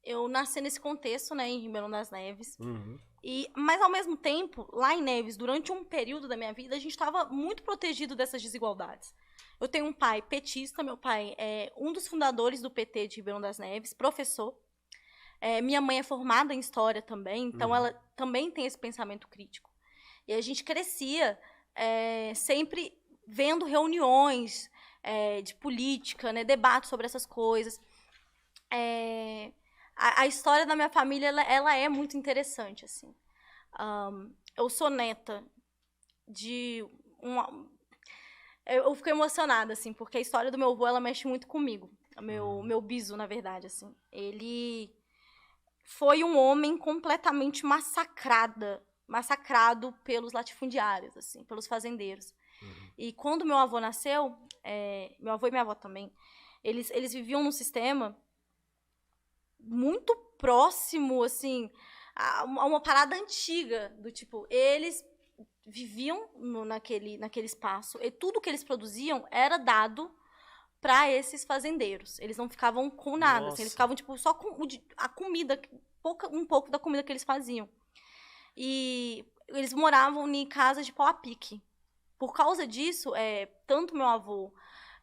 eu nasci nesse contexto, né, em Ribeirão das Neves. Uhum. Mas, ao mesmo tempo, lá em Neves, durante um período da minha vida, a gente estava muito protegido dessas desigualdades. Eu tenho um pai petista, meu pai é um dos fundadores do PT de Ribeirão das Neves, professor. Minha mãe é formada em História também, então ela também tem esse pensamento crítico. E a gente crescia sempre vendo reuniões de política, né, debates sobre essas coisas. A história da minha família ela é muito interessante, assim. Eu sou neta de uma... Eu fico emocionada, assim, porque a história do meu avô, ela mexe muito comigo. Meu biso, na verdade, assim. Ele foi um homem completamente massacrado pelos latifundiários, assim, pelos fazendeiros. E quando meu avô nasceu, meu avô e minha avó também, eles viviam num sistema muito próximo, assim, a uma parada antiga, do tipo, eles viviam naquele espaço e tudo que eles produziam era dado para esses fazendeiros. Eles não ficavam com nada, assim, eles ficavam tipo só com a comida, um pouco da comida que eles faziam. E eles moravam em casas de pau a pique. Por causa disso, tanto meu avô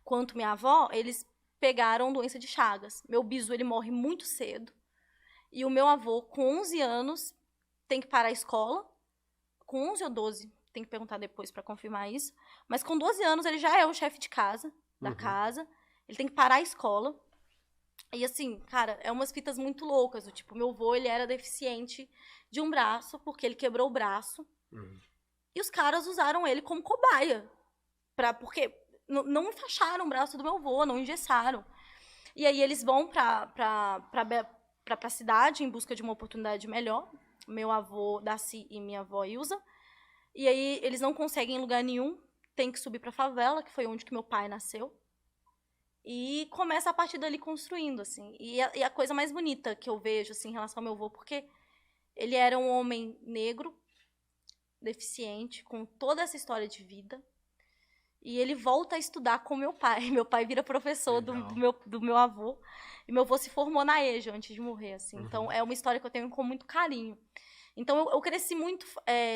quanto minha avó, eles pegaram doença de Chagas. Meu biso, ele morre muito cedo. E o meu avô, com 11 anos, tem que parar a escola. Com 11 ou 12, tem que perguntar depois para confirmar isso. Mas com 12 anos, ele já é o chefe de casa, da casa. Ele tem que parar a escola. E assim, cara, é umas fitas muito loucas. Do tipo, meu avô, ele era deficiente de um braço, porque ele quebrou o braço. E os caras usaram ele como cobaia. Porque não enfaixaram o braço do meu avô, não engessaram. E aí eles vão pra cidade em busca de uma oportunidade melhor. Meu avô, Daci, e minha avó, Ilza. E aí eles não conseguem em lugar nenhum. Tem que subir pra favela, que foi onde que meu pai nasceu. E começa a partir dali construindo, assim. E a coisa mais bonita que eu vejo, assim, em relação ao meu avô, porque ele era um homem negro, deficiente, com toda essa história de vida. E ele volta a estudar com meu pai. Meu pai vira professor do meu avô. E meu avô se formou na EJA antes de morrer, assim. Então, é uma história que eu tenho com muito carinho. Então, eu cresci muito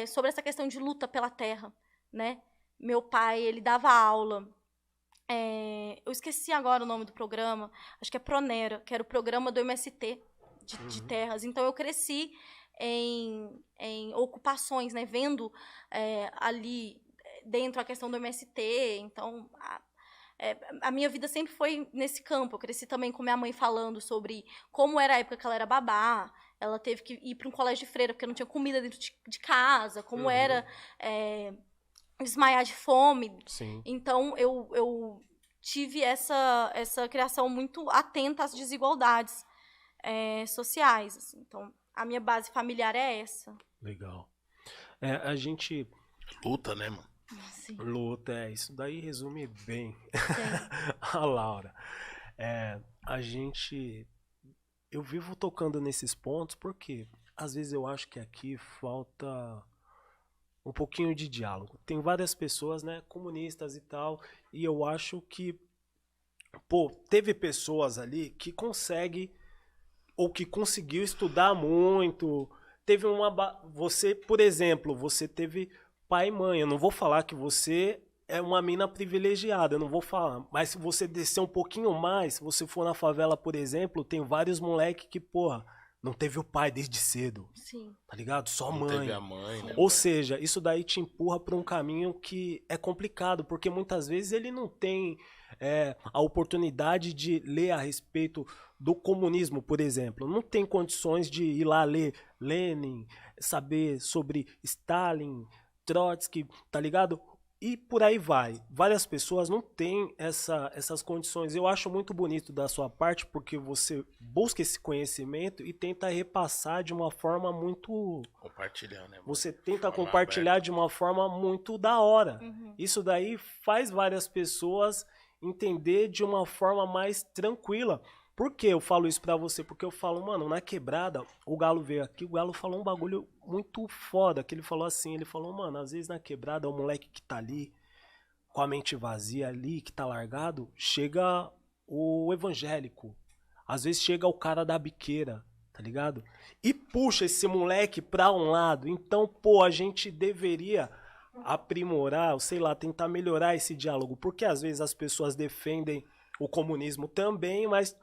sobre essa questão de luta pela terra, né? Meu pai, ele dava aula. Eu esqueci agora o nome do programa. Acho que é Pronera, que era o programa do MST de terras. Então, eu cresci em ocupações, né? Vendo ali dentro a questão do MST. Então, a minha vida sempre foi nesse campo. Eu cresci também com minha mãe falando sobre como era a época que ela era babá. Ela teve que ir para um colégio de freira porque não tinha comida dentro de casa. Como era desmaiar de fome. Sim. Então, eu tive essa criação muito atenta às desigualdades sociais. Assim. Então, a minha base familiar é essa. Legal. A gente Luta, né, mano? Sim. luta, isso daí resume bem a Laura. A gente... Eu vivo tocando nesses pontos porque às vezes eu acho que aqui falta um pouquinho de diálogo. Tem várias pessoas, né, comunistas e tal, e eu acho que, pô, teve pessoas ali que consegue ou que conseguiu estudar muito. Teve você, por exemplo, você teve pai e mãe. Eu não vou falar que você é uma mina privilegiada, eu não vou falar. Mas se você descer um pouquinho mais, se você for na favela, por exemplo, tem vários moleque que, porra, não teve o pai desde cedo. Sim. Tá ligado? Só Não mãe. teve a mãe, né? Ou seja, isso daí te empurra para um caminho que é complicado, porque muitas vezes ele não tem a oportunidade de ler a respeito do comunismo, por exemplo. Não tem condições de ir lá ler Lenin, saber sobre Stalin, Trotsky, tá ligado? E por aí vai. Várias pessoas não têm essas condições. Eu acho muito bonito da sua parte, porque você busca esse conhecimento e tenta repassar de uma forma muito... Compartilhando, né, mano? Você tenta Forma compartilhar aberta. de uma forma muito da hora. Isso daí faz várias pessoas entender de uma forma mais tranquila. Por que eu falo isso pra você? Porque eu falo, mano, na quebrada, o Galo veio aqui, o Galo falou um bagulho muito foda, que ele falou assim, ele falou, mano, às vezes na quebrada, o moleque que tá ali, com a mente vazia ali, que tá largado, chega o evangélico. Às vezes chega o cara da biqueira. ligado? E puxa esse moleque pra um lado. Então, pô, a gente deveria aprimorar, ou sei lá, tentar melhorar esse diálogo. Porque às vezes as pessoas defendem o comunismo também, mas,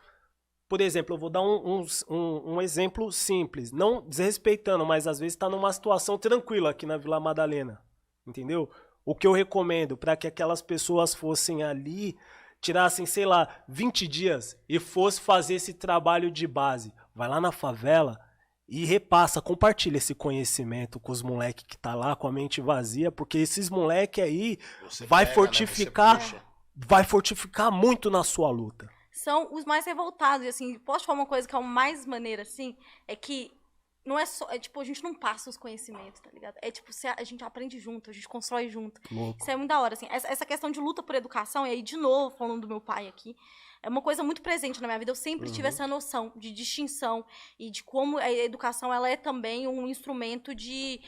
por exemplo, eu vou dar um exemplo simples. Não desrespeitando, mas às vezes tá numa situação tranquila aqui na Vila Madalena. Entendeu? O que eu recomendo para que aquelas pessoas fossem ali, tirassem, sei lá, 20 dias e fosse fazer esse trabalho de base. Vai lá na favela e repassa, compartilha esse conhecimento com os moleques que tá lá com a mente vazia, porque esses moleques aí Você vai pega, fortificar, né? Você puxa. vai fortificar muito na sua luta. São os mais revoltados. E, assim, posso te falar uma coisa que é o mais maneira, assim? É que não é só... É, tipo, a gente não passa os conhecimentos, tá ligado? É, tipo, a gente aprende junto, a gente constrói junto. Louco. Isso é muito da hora, assim. Essa questão de luta por educação, e aí, de novo, falando do meu pai aqui, é uma coisa muito presente na minha vida. Eu sempre tive essa noção de distinção e de como a educação, ela é também um instrumento de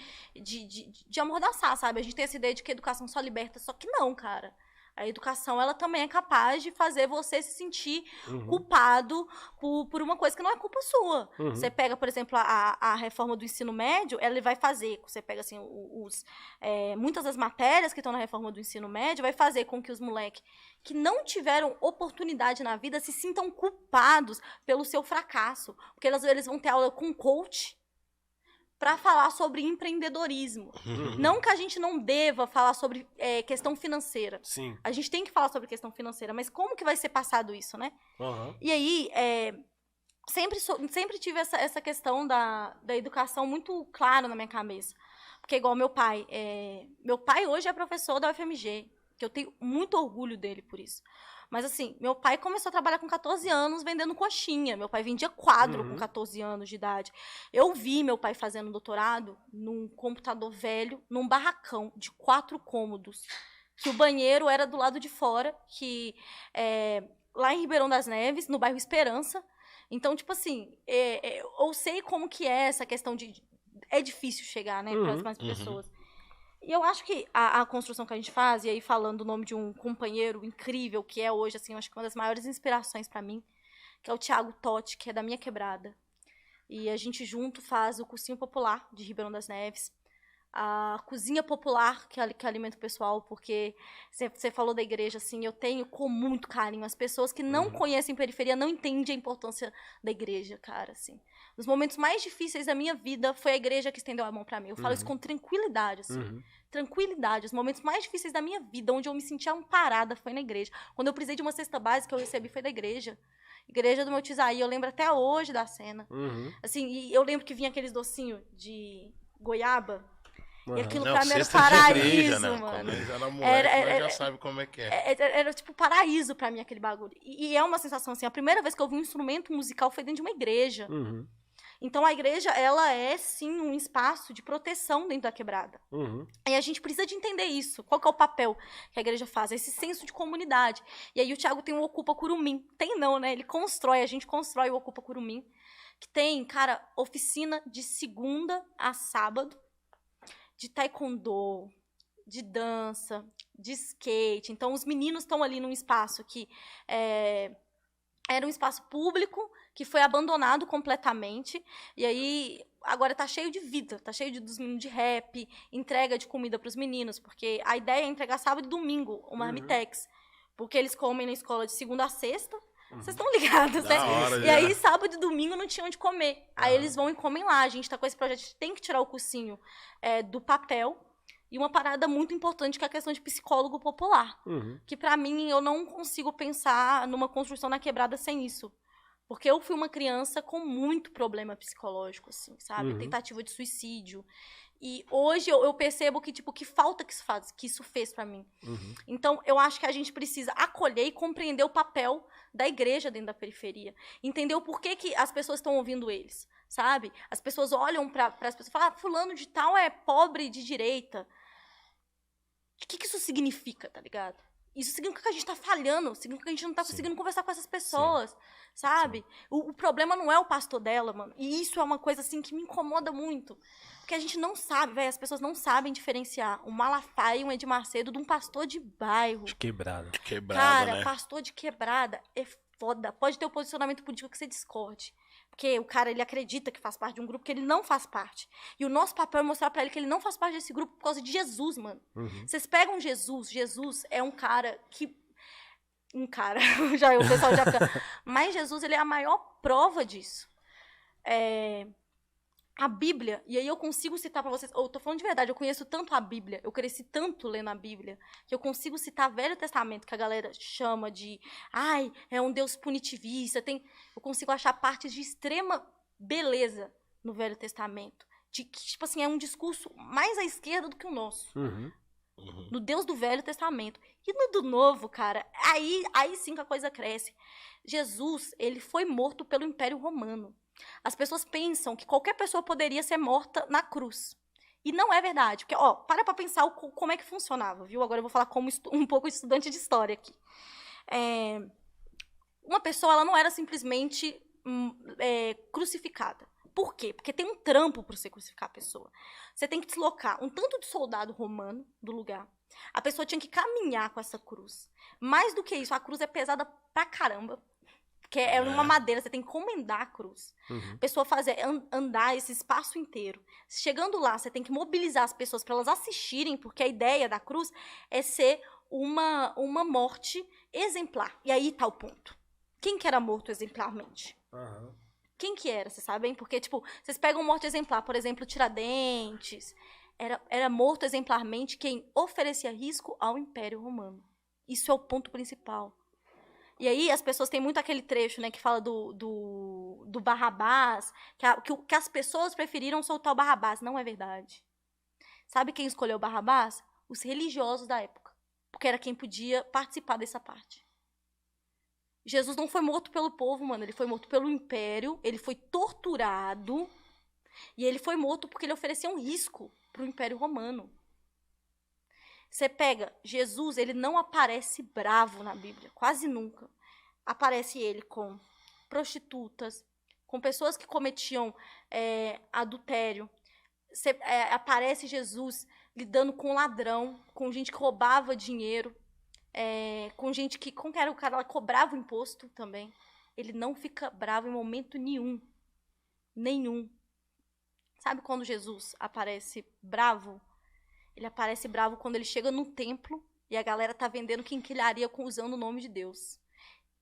amordaçar, sabe? A gente tem essa ideia de que a educação só liberta, só que não, cara. A educação, ela também é capaz de fazer você se sentir culpado por uma coisa que não é culpa sua. Você pega, por exemplo, a reforma do ensino médio, ela vai fazer, você pega, assim, muitas das matérias que estão na reforma do ensino médio, vai fazer com que os moleques que não tiveram oportunidade na vida se sintam culpados pelo seu fracasso. Porque eles vão ter aula com coach para falar sobre empreendedorismo. Não que a gente não deva falar sobre questão financeira. Sim. A gente tem que falar sobre questão financeira, mas como que vai ser passado isso, né? Uhum. E aí, sempre tive essa questão da educação muito clara na minha cabeça. Porque igual meu pai hoje é professor da UFMG, que eu tenho muito orgulho dele por isso. Mas assim, meu pai começou a trabalhar com 14 anos vendendo coxinha. Meu pai vendia quadro com 14 anos de idade. Eu vi meu pai fazendo doutorado num computador velho, num barracão de 4 cômodos. Que o banheiro era do lado de fora, lá em Ribeirão das Neves, no bairro Esperança. Então, tipo assim, eu sei como que é essa questão de... É difícil chegar, né, para as mais pessoas. E eu acho que a construção que a gente faz, e aí falando o nome de um companheiro incrível, que é hoje, assim, eu acho que uma das maiores inspirações para mim, que é o Thiago Totti, que é da minha quebrada. E a gente junto faz o cursinho popular de Ribeirão das Neves, a cozinha popular, que alimenta o pessoal, porque você falou da igreja, assim, eu tenho com muito carinho. As pessoas que não conhecem periferia não entendem a importância da igreja, cara, assim. Nos momentos mais difíceis da minha vida, foi a igreja que estendeu a mão pra mim. Eu falo isso com tranquilidade, assim. Tranquilidade. Os momentos mais difíceis da minha vida, onde eu me sentia amparada, foi na igreja. Quando eu precisei de uma cesta básica, eu recebi, foi da igreja. Igreja do meu tio Isaí, eu lembro até hoje da cena. Assim, e eu lembro que vinha aqueles docinhos de goiaba. E aquilo pra mim era o paraíso, igreja, né? Mano. Já sabe como é que Era tipo paraíso pra mim aquele bagulho. E é uma sensação assim, a primeira vez que eu vi um instrumento musical foi dentro de uma igreja. Então a igreja, ela é sim um espaço de proteção dentro da quebrada. E a gente precisa de entender isso. Qual que é o papel que a igreja faz? Esse senso de comunidade. E aí o Thiago tem o Ocupa Curumim. Tem não, né? Ele constrói, a gente constrói o Ocupa Curumim. Que tem, cara, oficina de segunda a sábado. De taekwondo, de dança, de skate. Então, os meninos estão ali num espaço que era um espaço público, que foi abandonado completamente. E aí, agora tá cheio de vida. Tá cheio dos meninos de rap, entrega de comida para os meninos. Porque a ideia é entregar sábado e domingo, uma marmitex. Porque eles comem na escola de segunda a sexta. Vocês estão ligados, né? E aí, sábado e domingo não tinham onde comer. Aí eles vão e comem lá. A gente tá com esse projeto, a gente tem que tirar o cursinho do papel. E uma parada muito importante, que é a questão de psicólogo popular. Que pra mim, eu não consigo pensar numa construção na quebrada sem isso. Porque eu fui uma criança com muito problema psicológico, assim, sabe? Tentativa de suicídio. E hoje eu percebo que, tipo, que falta que isso fez pra mim. Então, eu acho que a gente precisa acolher e compreender o papel da igreja dentro da periferia. Entender o porquê que as pessoas estão ouvindo eles, sabe? As pessoas olham para as pessoas e falam, fulano de tal é pobre de direita. O que isso significa, tá ligado? Isso significa que a gente tá falhando, significa que a gente não tá conseguindo conversar com essas pessoas, sabe? O problema não é o pastor dela, mano. E isso é uma coisa, assim, que me incomoda muito. Porque a gente não sabe, velho, as pessoas não sabem diferenciar um Malafaia e um Edir Macedo de um pastor de bairro. De quebrada. De quebrada, cara, né? Pastor de quebrada é foda. Pode ter o posicionamento político que você discorde. Porque o cara, ele acredita que faz parte de um grupo que ele não faz parte. E o nosso papel é mostrar pra ele que ele não faz parte desse grupo por causa de Jesus, mano. Vocês pegam Jesus é um cara que... já o pessoal já fica... Mas Jesus, ele é a maior prova disso. A Bíblia, e aí eu consigo citar pra vocês, eu tô falando de verdade, eu conheço tanto a Bíblia, eu cresci tanto lendo a Bíblia, que eu consigo citar Velho Testamento, que a galera chama de, é um Deus punitivista, eu consigo achar partes de extrema beleza no Velho Testamento, de que, tipo assim, é um discurso mais à esquerda do que o nosso, no Deus do Velho Testamento. E no do Novo, cara, aí sim que a coisa cresce. Jesus, ele foi morto pelo Império Romano. As pessoas pensam que qualquer pessoa poderia ser morta na cruz. E não é verdade. Porque, para pra pensar como é que funcionava, viu? Agora eu vou falar como um pouco estudante de história aqui. Uma pessoa, ela não era simplesmente crucificada. Por quê? Porque tem um trampo para você crucificar a pessoa. Você tem que deslocar um tanto de soldado romano do lugar. A pessoa tinha que caminhar com essa cruz. Mais do que isso, a cruz é pesada pra caramba. Que é uma madeira, você tem que encomendar a cruz. A pessoa andar esse espaço inteiro. Chegando lá, você tem que mobilizar as pessoas para elas assistirem, porque a ideia da cruz é ser uma morte exemplar. E aí tá o ponto. Quem que era morto exemplarmente? Quem que era, vocês sabem? Porque, tipo, vocês pegam morte exemplar, por exemplo, Tiradentes. Era morto exemplarmente quem oferecia risco ao Império Romano. Isso é o ponto principal. E aí as pessoas têm muito aquele trecho, né, que fala do Barrabás, que as pessoas preferiram soltar o Barrabás. Não é verdade. Sabe quem escolheu o Barrabás? Os religiosos da época. Porque era quem podia participar dessa parte. Jesus não foi morto pelo povo, mano. Ele foi morto pelo império, ele foi torturado, e ele foi morto porque ele oferecia um risco para o Império Romano. Você pega Jesus, ele não aparece bravo na Bíblia, quase nunca. Aparece ele com prostitutas, com pessoas que cometiam adultério. Aparece Jesus lidando com ladrão, com gente que roubava dinheiro, com gente que, como que era o cara, ela cobrava o imposto também. Ele não fica bravo em momento nenhum. Nenhum. Sabe quando Jesus aparece bravo? Ele aparece bravo quando ele chega no templo e a galera tá vendendo quinquilharia usando o nome de Deus.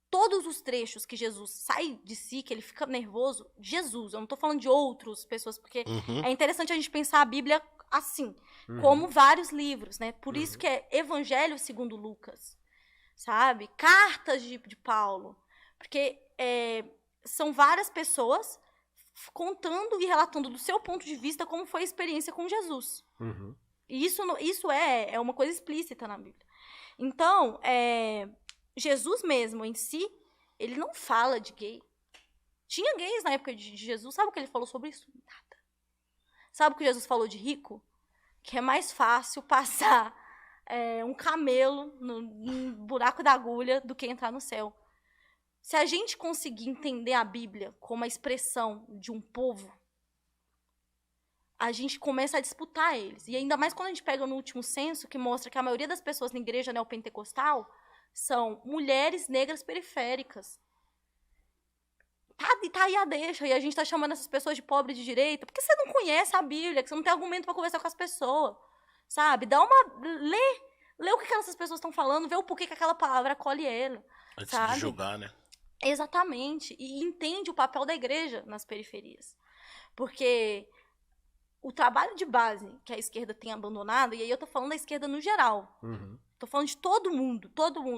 Todos os trechos que Jesus sai de si, que ele fica nervoso, Jesus, eu não tô falando de outras pessoas, porque é interessante a gente pensar a Bíblia assim, como vários livros, né? Por isso que é Evangelho segundo Lucas, sabe? Cartas de Paulo, porque são várias pessoas contando e relatando do seu ponto de vista como foi a experiência com Jesus. E isso é uma coisa explícita na Bíblia. Então, Jesus mesmo em si, ele não fala de gay. Tinha gays na época de Jesus. Sabe o que ele falou sobre isso? Nada. Sabe o que Jesus falou de rico? Que é mais fácil passar um camelo no buraco da agulha do que entrar no céu. Se a gente conseguir entender a Bíblia como a expressão de um povo, a gente começa a disputar eles. E ainda mais quando a gente pega no último censo, que mostra que a maioria das pessoas na igreja neopentecostal são mulheres negras periféricas. Tá aí a deixa. E a gente tá chamando essas pessoas de pobre de direita, porque você não conhece a Bíblia, que você não tem argumento para conversar com as pessoas. Sabe? Lê o que essas pessoas estão falando, vê o porquê que aquela palavra acolhe ela. Antes sabe? de julgar, né? Exatamente. E entende o papel da igreja nas periferias. Porque o trabalho de base que a esquerda tem abandonado, e aí eu tô falando da esquerda no geral, tô falando de todo mundo,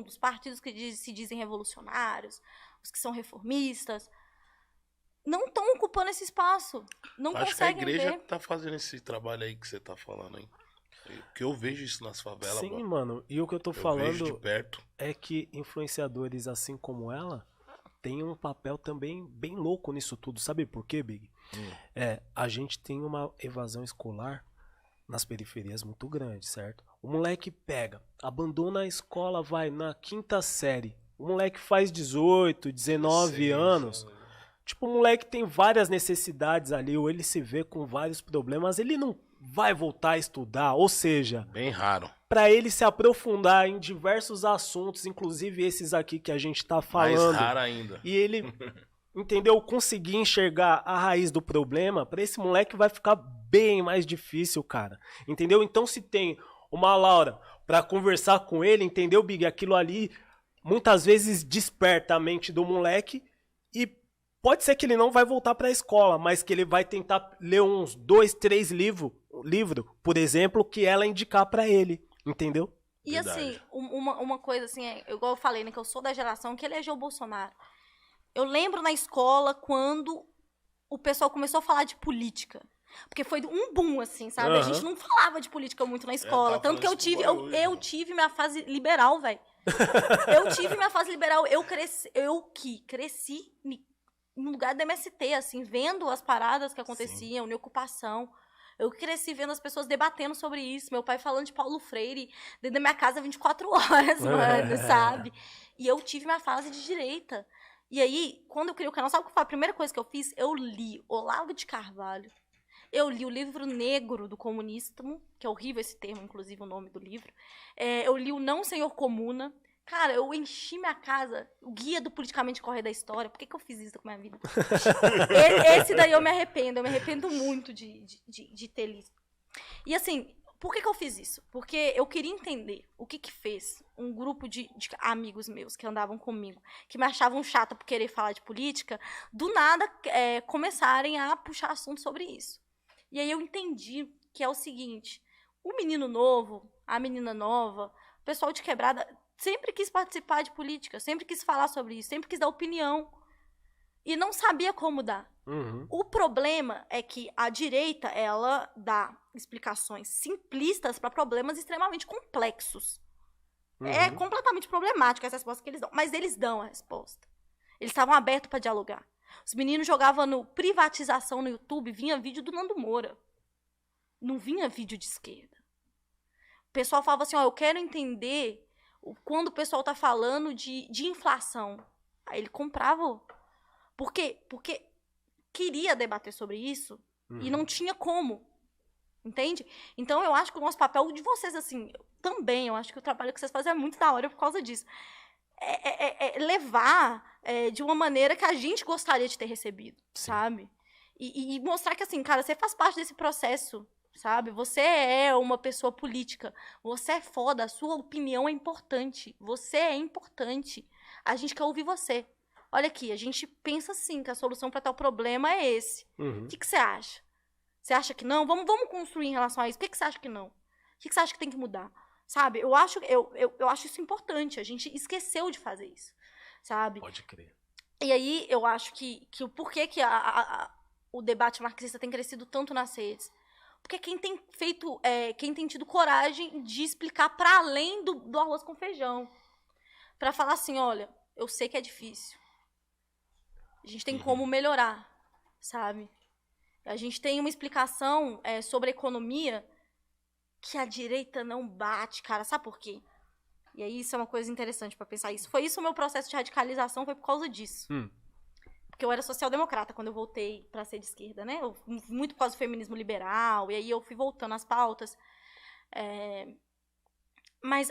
os partidos que se dizem revolucionários, os que são reformistas, não estão ocupando esse espaço, não Acho conseguem que a igreja ver. tá fazendo esse trabalho aí que você tá falando, hein? Porque eu vejo isso nas favelas. Sim, mano, e o que eu tô vejo falando de perto. é que influenciadores assim como ela têm um papel também bem louco nisso tudo. Sabe por quê, Big? A gente tem uma evasão escolar nas periferias muito grande, certo? O moleque pega, abandona a escola, vai na 5ª série. O moleque faz 18, 19 anos. Tipo, o moleque tem várias necessidades ali, ou ele se vê com vários problemas, ele não vai voltar a estudar, ou seja, bem raro. Para ele se aprofundar em diversos assuntos, inclusive esses aqui que a gente tá falando. Mais raro ainda. E ele entendeu? Conseguir enxergar a raiz do problema, pra esse moleque vai ficar bem mais difícil, cara. Entendeu? Então se tem uma Laura pra conversar com ele, entendeu, Big? Aquilo ali muitas vezes desperta a mente do moleque e pode ser que ele não vai voltar pra escola, mas que ele vai tentar ler uns 2, 3 livros, por exemplo, que ela indicar pra ele, entendeu? E assim, uma coisa assim, igual eu falei, né, que eu sou da geração que elegeu o Bolsonaro. Eu lembro na escola quando o pessoal começou a falar de política. Porque foi um boom, assim, sabe? A gente não falava de política muito na escola. Tanto que eu tive minha fase liberal, velho. Eu tive minha fase liberal. Eu cresci no lugar da MST, assim, vendo as paradas que aconteciam, na ocupação. Eu cresci vendo as pessoas debatendo sobre isso. Meu pai falando de Paulo Freire dentro da minha casa 24 horas, mano, sabe? E eu tive minha fase de direita. E aí, quando eu criei o canal, sabe o que foi a primeira coisa que eu fiz? Eu li Olavo de Carvalho. Eu li o livro negro do comunismo, que é horrível esse termo, inclusive o nome do livro. Eu li o Não Senhor Comuna. Cara, eu enchi minha casa, o guia do politicamente correto da história. Por que eu fiz isso com a minha vida? Esse daí eu me arrependo muito de ter lido. E assim, por que eu fiz isso? Porque eu queria entender o que fez um grupo de amigos meus que andavam comigo, que me achavam chata por querer falar de política, do nada começarem a puxar assunto sobre isso. E aí eu entendi que é o seguinte, o menino novo, a menina nova, o pessoal de quebrada sempre quis participar de política, sempre quis falar sobre isso, sempre quis dar opinião. E não sabia como dar. Uhum. O problema é que a direita, ela dá explicações simplistas para problemas extremamente complexos. Uhum. É completamente problemática essa resposta que eles dão. Mas eles dão a resposta. Eles estavam abertos para dialogar. Os meninos jogavam no privatização no YouTube, vinha vídeo do Nando Moura. Não vinha vídeo de esquerda. O pessoal falava assim, eu quero entender quando o pessoal tá falando de inflação. Aí ele comprava. Por quê? Porque queria debater sobre isso e não tinha como. Entende? Então eu acho que o nosso papel de vocês, assim, também, eu acho que o trabalho que vocês fazem é muito da hora por causa disso. Levar de uma maneira que a gente gostaria de ter recebido, sabe? E mostrar que, assim, cara, você faz parte desse processo, sabe? Você é uma pessoa política, você é foda, a sua opinião é importante, você é importante, a gente quer ouvir você. Olha aqui, a gente pensa assim, que a solução para tal problema é esse. O que você acha? Você acha que não? Vamos construir em relação a isso. Por que você acha que não? O que você acha que tem que mudar? Sabe? Eu acho isso importante. A gente esqueceu de fazer isso. Sabe? Pode crer. E aí, eu acho que o porquê que o debate marxista tem crescido tanto nas redes? Porque quem tem tido coragem de explicar para além do arroz com feijão. Para falar assim, olha, eu sei que é difícil. A gente tem como melhorar, sabe? A gente tem uma explicação sobre economia que a direita não bate, cara. Sabe por quê? E aí isso é uma coisa interessante para pensar isso. Foi isso o meu processo de radicalização, foi por causa disso. Porque eu era social-democrata quando eu voltei para ser de esquerda, né? Muito por causa do feminismo liberal, e aí eu fui voltando às pautas. Mas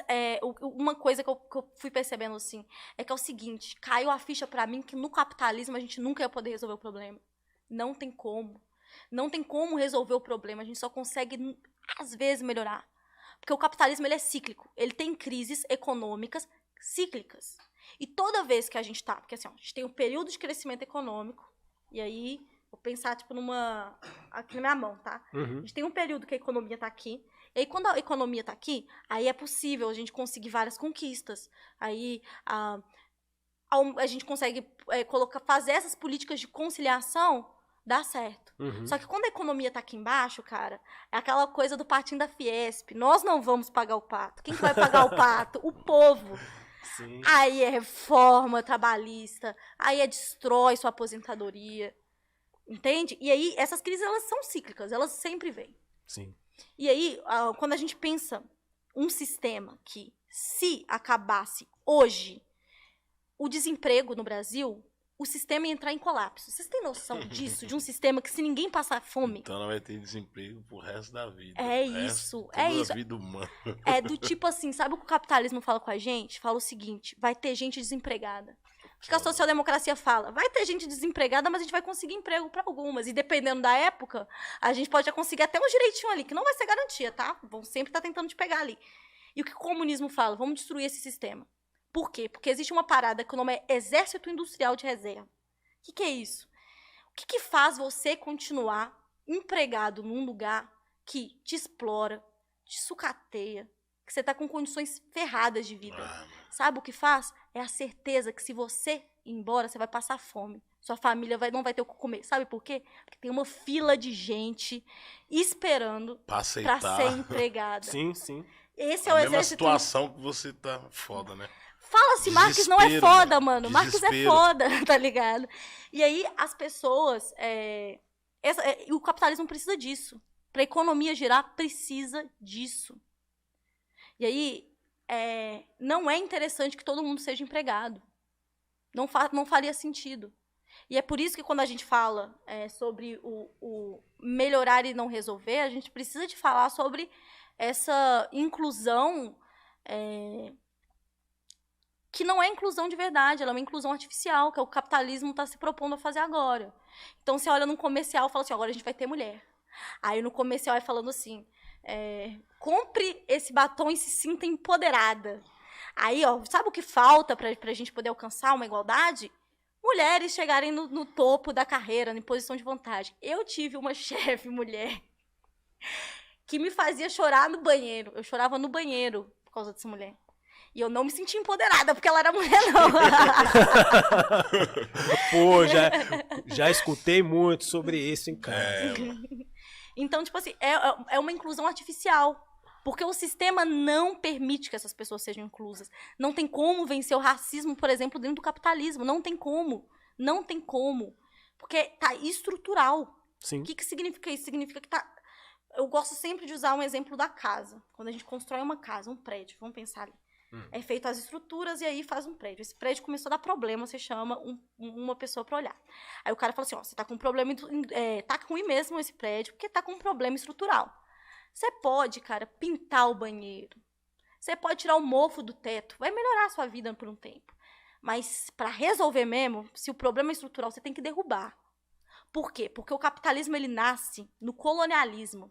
uma coisa que eu fui percebendo, assim, é que é o seguinte, caiu a ficha pra mim que no capitalismo a gente nunca ia poder resolver o problema. Não tem como. Não tem como resolver o problema, a gente só consegue, às vezes, melhorar. Porque o capitalismo, ele é cíclico. Ele tem crises econômicas cíclicas. E toda vez que a gente tá... Porque, assim, a gente tem um período de crescimento econômico, e aí, vou pensar, tipo, aqui na minha mão, tá? A gente tem um período que a economia tá aqui, e aí, quando a economia está aqui, aí é possível a gente conseguir várias conquistas. Aí a gente consegue fazer essas políticas de conciliação dar certo. Só que quando a economia está aqui embaixo, cara, é aquela coisa do patinho da Fiesp. Nós não vamos pagar o pato. Quem que vai pagar o pato? O povo. Sim. Aí é reforma trabalhista, aí destrói sua aposentadoria. Entende? E aí, essas crises, elas são cíclicas, elas sempre vêm. Sim. E aí, quando a gente pensa um sistema que, se acabasse hoje o desemprego no Brasil, o sistema ia entrar em colapso. Vocês têm noção disso? De um sistema que, se ninguém passar fome... Então não vai ter desemprego pro resto da vida. É isso. A vida humana. É do tipo assim, sabe o que o capitalismo fala com a gente? Fala o seguinte, vai ter gente desempregada. O que a social-democracia fala? Vai ter gente desempregada, mas a gente vai conseguir emprego para algumas. E dependendo da época, a gente pode já conseguir até uns direitinhos ali, que não vai ser garantia, tá? Vão sempre estar tentando te pegar ali. E o que o comunismo fala? Vamos destruir esse sistema. Por quê? Porque existe uma parada que o nome é Exército Industrial de Reserva. O que é isso? O que faz você continuar empregado num lugar que te explora, te sucateia, que você tá com condições ferradas de vida? Sabe o que faz? É a certeza que se você ir embora, você vai passar fome. Sua família não vai ter o que comer. Sabe por quê? Porque tem uma fila de gente esperando para ser empregada. Sim, sim. Esse é o exército. A mesma situação que você tá foda, né? Fala-se, Marx não é foda, mano. Marx é foda, tá ligado? E aí, as pessoas... o capitalismo precisa disso. Pra economia girar, precisa disso. E aí, não é interessante que todo mundo seja empregado. Não faria sentido. E é por isso que quando a gente fala sobre o melhorar e não resolver, a gente precisa de falar sobre essa inclusão... que não é inclusão de verdade, ela é uma inclusão artificial, que é o capitalismo está se propondo a fazer agora. Então, você olha num comercial e fala assim, agora a gente vai ter mulher. Aí, no comercial, é falando assim, compre esse batom e se sinta empoderada. Aí, ó, sabe o que falta para a gente poder alcançar uma igualdade? Mulheres chegarem no topo da carreira, em posição de vantagem. Eu tive uma chefe mulher que me fazia chorar no banheiro. Eu chorava no banheiro por causa dessa mulher. E eu não me senti empoderada, porque ela era mulher, não. Pô, já escutei muito sobre isso em casa. Então, tipo assim, é uma inclusão artificial. Porque o sistema não permite que essas pessoas sejam inclusas. Não tem como vencer o racismo, por exemplo, dentro do capitalismo. Não tem como. Não tem como. Porque tá estrutural. Sim. O que significa isso? Significa que tá... Eu gosto sempre de usar um exemplo da casa. Quando a gente constrói uma casa, um prédio, vamos pensar ali. É feito as estruturas e aí faz um prédio. Esse prédio começou a dar problema, você chama uma pessoa para olhar. Aí o cara fala assim, ó, você tá com um problema, tá ruim mesmo esse prédio, porque tá com um problema estrutural. Você pode, cara, pintar o banheiro. Você pode tirar o mofo do teto. Vai melhorar a sua vida por um tempo. Mas para resolver mesmo, se o problema é estrutural, você tem que derrubar. Por quê? Porque o capitalismo, ele nasce no colonialismo.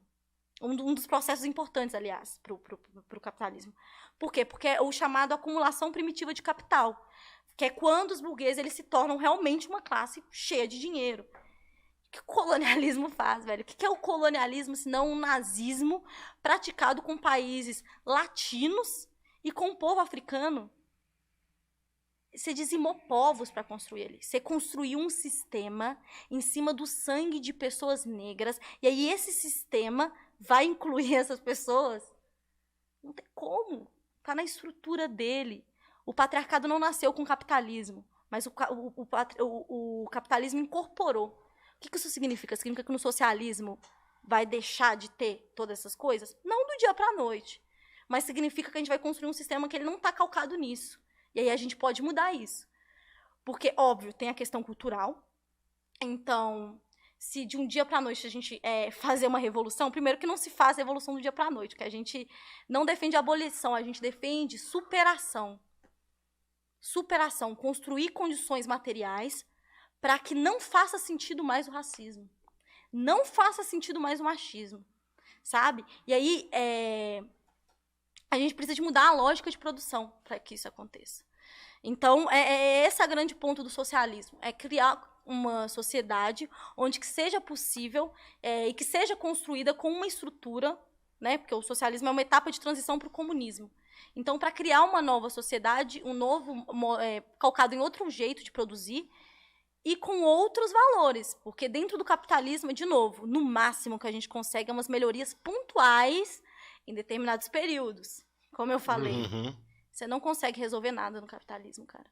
Um dos processos importantes, aliás, pro capitalismo. Por quê? Porque é o chamado acumulação primitiva de capital, que é quando os burgueses eles se tornam realmente uma classe cheia de dinheiro. O que o colonialismo faz, velho? O que é o colonialismo, se não um nazismo praticado com países latinos e com o povo africano? Você dizimou povos para construir ali. Você construiu um sistema em cima do sangue de pessoas negras, e aí esse sistema vai incluir essas pessoas? Não tem como. Está na estrutura dele. O patriarcado não nasceu com o capitalismo, mas o capitalismo incorporou. O que isso significa? Significa que no socialismo vai deixar de ter todas essas coisas? Não do dia para a noite. Mas significa que a gente vai construir um sistema que ele não está calcado nisso. E aí a gente pode mudar isso. Porque, óbvio, tem a questão cultural. Então, se de um dia para a noite a gente fazer uma revolução, primeiro que não se faz revolução do dia para a noite, que a gente não defende abolição, a gente defende superação. Superação, construir condições materiais para que não faça sentido mais o racismo. Não faça sentido mais o machismo, sabe? E aí, a gente precisa de mudar a lógica de produção para que isso aconteça. Então, esse é o grande ponto do socialismo, é criar uma sociedade onde que seja possível e que seja construída com uma estrutura, né? Porque o socialismo é uma etapa de transição para o comunismo. Então, para criar uma nova sociedade, calcado em outro jeito de produzir e com outros valores, porque dentro do capitalismo, de novo, no máximo que a gente consegue é umas melhorias pontuais em determinados períodos. Como eu falei, você não consegue resolver nada no capitalismo, cara.